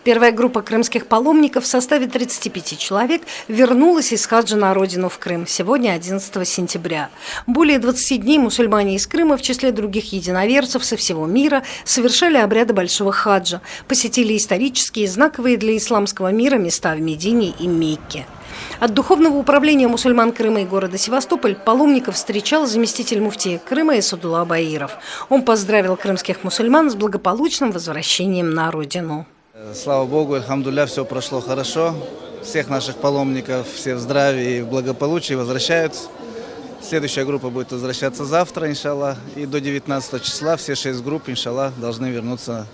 Первая группа крымских паломников в составе 35 человек вернулась из хаджа на родину в Крым сегодня, 11 сентября. Более 20 дней мусульмане из Крыма, в числе других единоверцев со всего мира, совершали обряды большого хаджа, посетили исторические, знаковые для исламского мира места в Медине и Мекке. От Духовного управления мусульман Крыма и города Севастополь паломников встречал заместитель муфтия Крыма Исадулла Баиров. Он поздравил крымских мусульман с благополучным возвращением на родину. Слава Богу, альхамдулилля, все прошло хорошо. Всех наших паломников, все в здравии и в благополучии возвращаются. Следующая группа будет возвращаться завтра, иншаллах. И до 19 числа все 6 групп, иншаллах, должны вернуться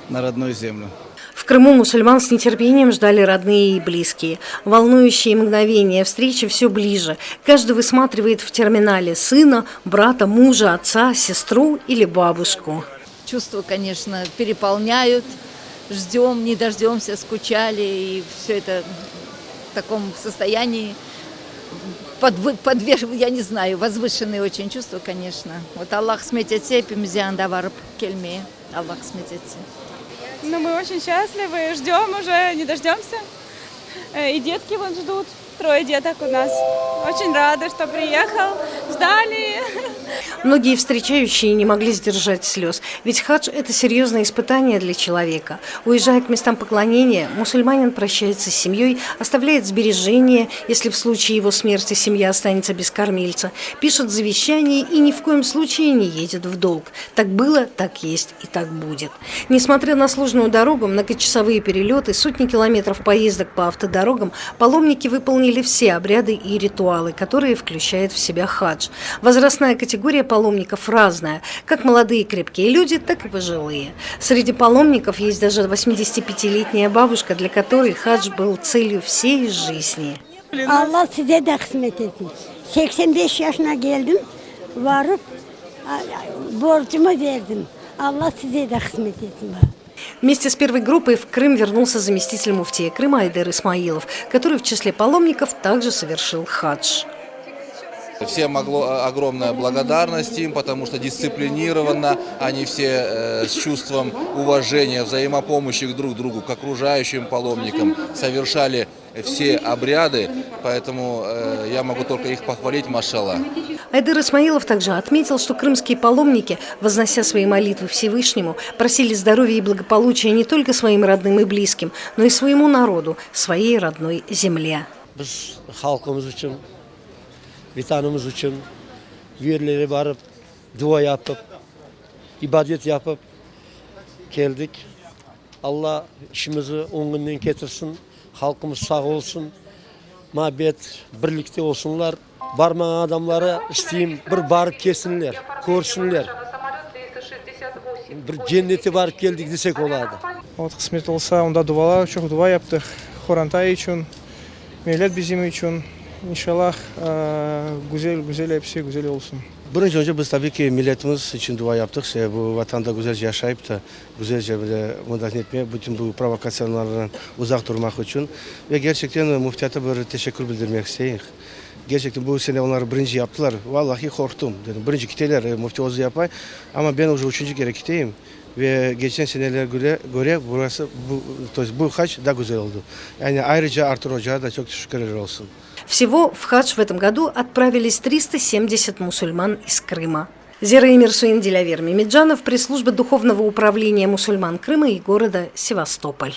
на родную землю. В Крыму мусульман с нетерпением ждали родные и близкие. Волнующие мгновения встречи все ближе. Каждый высматривает в терминале сына, брата, мужа, отца, сестру или бабушку. Чувства, конечно, переполняют. Ждем, не дождемся, скучали. И все это в таком состоянии, я не знаю, возвышенные очень чувства, конечно. Вот Аллах сметете, пимзиан давар кельме. Аллах сметете. Но мы очень счастливы, ждем уже, не дождемся. И детки вон ждут, 3 деток у нас. Очень рады, что приехал, ждали. Многие встречающие не могли сдержать слез, ведь хадж – это серьезное испытание для человека. Уезжая к местам поклонения, мусульманин прощается с семьей, оставляет сбережения, если в случае его смерти семья останется без кормильца, пишет завещание и ни в коем случае не едет в долг. Так было, так есть и так будет. Несмотря на сложную дорогу, многочасовые перелеты, сотни километров поездок по автодорогам, паломники выполнили все обряды и ритуалы, которые включает в себя хадж. Возрастная категория паломников разная, как молодые крепкие люди, так и пожилые. Среди паломников есть даже 85-летняя бабушка, для которой хадж был целью всей жизни. Allah size de kısmet etsin. 85 yaşına geldim, varıp borcumu verdim. Allah size de kısmet etsin. Вместе с первой группой в Крым вернулся заместитель муфтия Крыма Айдар Исмаилов, который в числе паломников также совершил хадж. Всем огромная благодарность им, потому что дисциплинированно они все с чувством уважения, взаимопомощи друг другу, к окружающим паломникам совершали все обряды, поэтому я могу только их похвалить, машаллах. Айдар Исмаилов также отметил, что крымские паломники, вознося свои молитвы Всевышнему, просили здоровья и благополучия не только своим родным и близким, но и своему народу, своей родной земле. Vatanımız için yerlere varıp dua yapıp ibadet yapıp geldik. Allah işimizi ongundan getirsin. Halkımız sağ olsun. Mabet birlikte olsunlar. Barmayan adamlara isteyeyim bir barıp kesinler, görsünler. Bir cennete varıp geldik desek olardı. Вот кısmet olsa onda dualar, çok dua yaptık. Хорантay için, millet bizim için. İnşallah güzel hepsi güzel olsun. Birinci önce biz tabii ki milletimiz için dua yaptık. Bu vatanda güzelce yaşayıp da güzelce müdahale etmeye, bütün bu provokasyonlardan uzak durmak için. Ve gerçekten muftiyata bir teşekkür bildirmek isteyiz. Gerçekten bu sene onlar birinci yaptılar. Vallahi korktum. Dedim, birinci gittiler mufti Oğuz yapay. Ama ben уже 3. kere gideyim. Ve geçen seneler göre burası bu hac daha güzel oldu. Yani ayrıca Artur Hoca'ya da çok teşekkürler olsun. Всего в хадж в этом году отправились 370 мусульман из Крыма. Зера Эмирсуин Дилявер Мемеджанов, пресс-служба Духовного управления мусульман Крыма и города Севастополь.